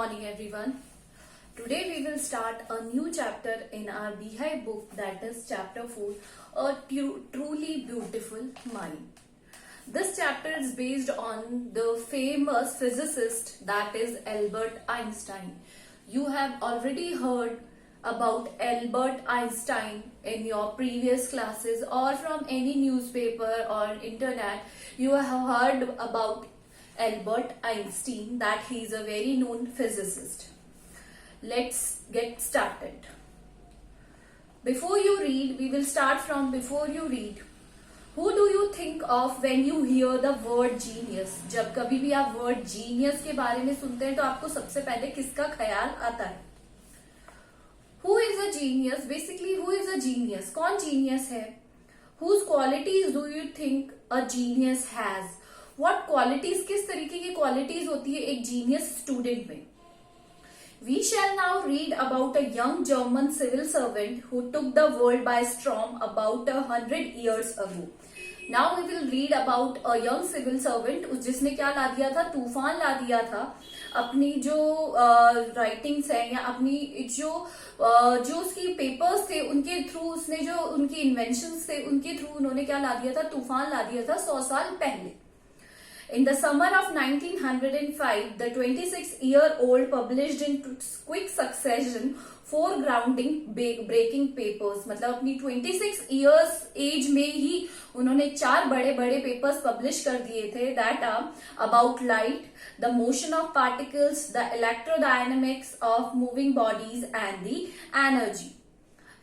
morning everyone. Today we will start a new chapter in our Beehive book, that is chapter 4, A Truly Beautiful Mind. This chapter is based on the famous physicist, that is Albert Einstein. You have already heard about Albert Einstein in your previous classes or from any newspaper or internet. You have heard about Albert Einstein, that he is a very known physicist. Let's get started. Before you read, we will start from before you read. Who do you think of when you hear the word genius? जब कभी भी आप word genius के बारे में सुनते हैं तो आपको सबसे पहले किसका ख्याल आता है? Who is a genius? Basically, who is a genius? कौन genius है? Whose qualities do you think a genius has? What qualities, किस तरीके की qualities होती है एक genius student में? We shall now read about a young German civil servant who took the world by storm about 100 years ago. Now we will read about a young civil servant जिसने क्या ला दिया था, तूफान ला दिया था अपनी जो राइटिंग्स है या अपनी जो उसकी पेपर्स थे उनके थ्रू, उसने जो उनकी इन्वेंशंस थे उनके थ्रू उन्होंने क्या ला दिया था, तूफान ला दिया था 100 साल पहले. In the summer of 1905, the 26-year-old published in quick succession 4 groundbreaking papers. मतलब अपनी 26 years age में ही उन्होंने 4 बड़े बड़े papers publish कर दिए थे. That are about light, the motion of particles, the electrodynamics of moving bodies, and the energy.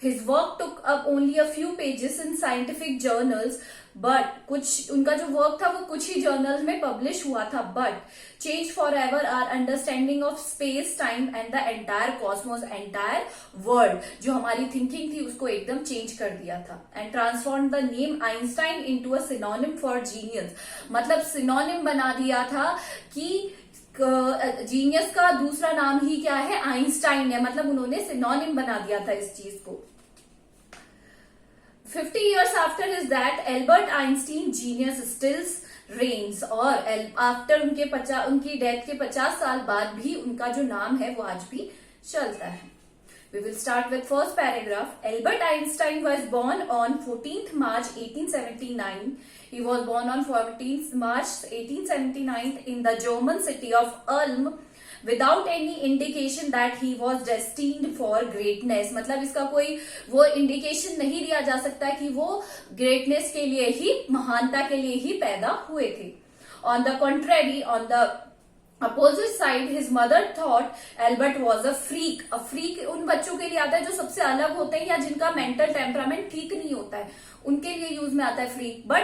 His work took up only a few pages in scientific journals, but कुछ उनका जो वर्क था वो कुछ ही journals में पब्लिश हुआ था. But change forever our understanding of space time and the entire cosmos, entire world, जो हमारी थिंकिंग थी उसको एकदम चेंज कर दिया था. And transform the name Einstein into a synonym for genius. मतलब सिनोनिम बना दिया था कि जीनियस का दूसरा नाम ही क्या है, आइंस्टाइन है. मतलब उन्होंने सिनोनिम बना दिया था इस चीज को. 50 years after his death, Albert Einstein genius still reigns. और आफ्टर उनकी डेथ के 50 साल बाद भी उनका जो नाम है वो आज भी चलता है. We will start with first paragraph. Albert Einstein was born on 14th March 1879. He was born on 14th March 1879 in the German city of Ulm, without any indication that he was destined for greatness. मतलब इसका कोई वो indication नहीं दिया जा सकता कि वो ग्रेटनेस के लिए ही, महानता के लिए ही पैदा हुए थे. On the contrary, on the opposite side, his mother thought Albert was a freak. A freak उन बच्चों के लिए आता है जो सबसे अलग होते हैं या जिनका मेंटल टेम्परामेंट ठीक नहीं होता है, उनके लिए यूज में आता है फ्रीक. बट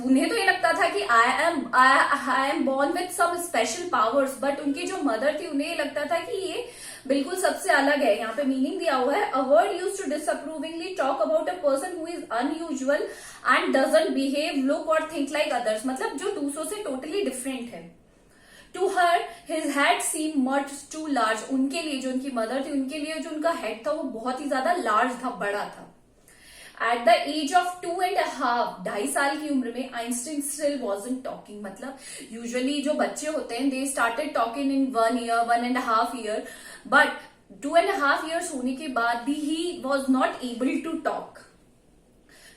उन्हें तो ये लगता था कि I am born with some special powers. But उनकी जो मदर थी उन्हें ये लगता था कि ये बिल्कुल सबसे अलग है. यहाँ पे मीनिंग दिया हुआ है, a word used to disapprovingly talk about a person who is unusual and doesn't behave, look और थिंक लाइक अदर्स. मतलब जो दूसरों से टोटली डिफरेंट है. To her his head seem much too large. उनके लिए, जो उनकी मदर थी, उनके लिए जो उनका हेड था वो बहुत ही ज्यादा लार्ज था, बड़ा था. At the age of 2.5, 2.5 साल की उम्र में आइंस्टाइन still wasn't talking. मतलब यूजुअली जो बच्चे होते हैं they started talking in 1 year, 1.5 year, but 2.5 years होने के बाद भी he was not able to talk.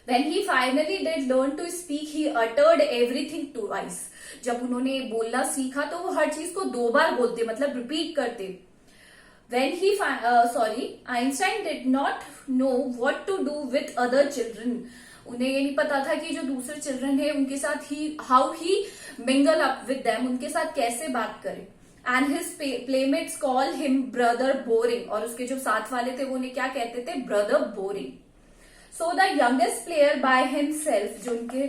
When he finally did learn to speak, he uttered everything twice. जब उन्होंने बोलना सीखा तो वो हर चीज को 2 बार बोलते, मतलब रिपीट करते. Einstein did not know what to do with other children. उन्हें ये नहीं पता था कि जो दूसरे चिल्ड्रन है उनके साथ how he mingle up with them, उनके साथ कैसे बात करे. And his playmates call him brother boring. और उसके जो साथ वाले थे वो उन्हें क्या कहते थे, brother boring. So the youngest player by himself, जो उनके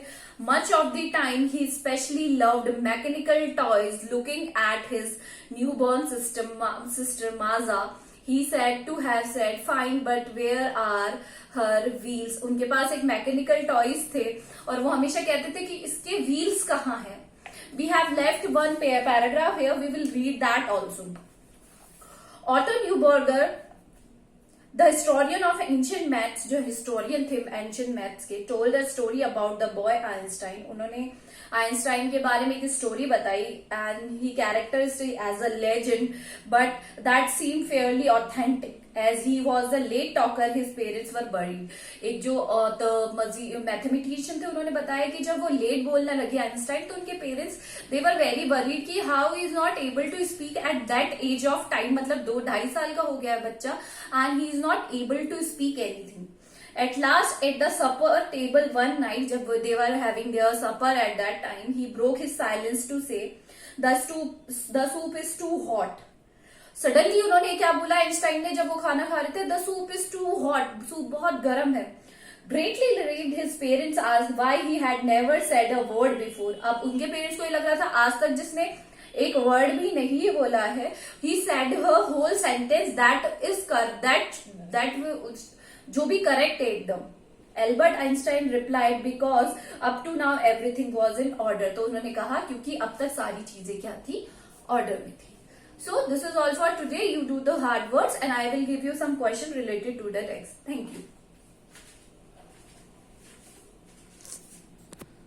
much of the time he especially loved mechanical toys. Looking at his newborn sister Maza, he said to have said, "Fine, but where are her wheels?" उनके पास एक mechanical toys थे और वो हमेशा कहते थे कि इसके wheels कहाँ हैं. We have left one paragraph here. We will read that also. Otto Neuberger, the historian of ancient maths, जो हिस्टोरियन थे एंशियंट मैथ्स के, told the story about the boy Einstein. उन्होंने आइंस्टाइन के बारे में एक स्टोरी बताई and he characterised as a legend but that seem fairly authentic as he was the late talker his parents were buried. एक जो mathematician थे उन्होंने बताया कि जब वो लेट बोलने लगे आइंस्टाइन तो उनके parents they were very worried कि how is not able to speak at that age of time, मतलब 2-2.5 साल का हो गया है बच्चा and he is not able to speak anything. At last, at the supper table one night, जब they were having their supper at that time, he broke his silence to say, the soup is too hot. Suddenly उन्होंने क्या बोला Einstein ने जब वो खाना खा रहे थे, the soup is too hot, soup बहुत गर्म है। Greatly relieved, his parents asked why he had never said a word before. अब उनके पेरेंट्स को ये लग रहा था आज तक जिसने एक वर्ड भी नहीं बोला है। He said her whole sentence that जो भी करेक्ट है एकदम। Albert Einstein replied because up to now everything was in order. तो उन्होंने कहा क्योंकि अब तक सारी चीजें क्या थी, ऑर्डर में थी। So this is all for today. You do the hard words and I will give you some question related to the text. Thank you.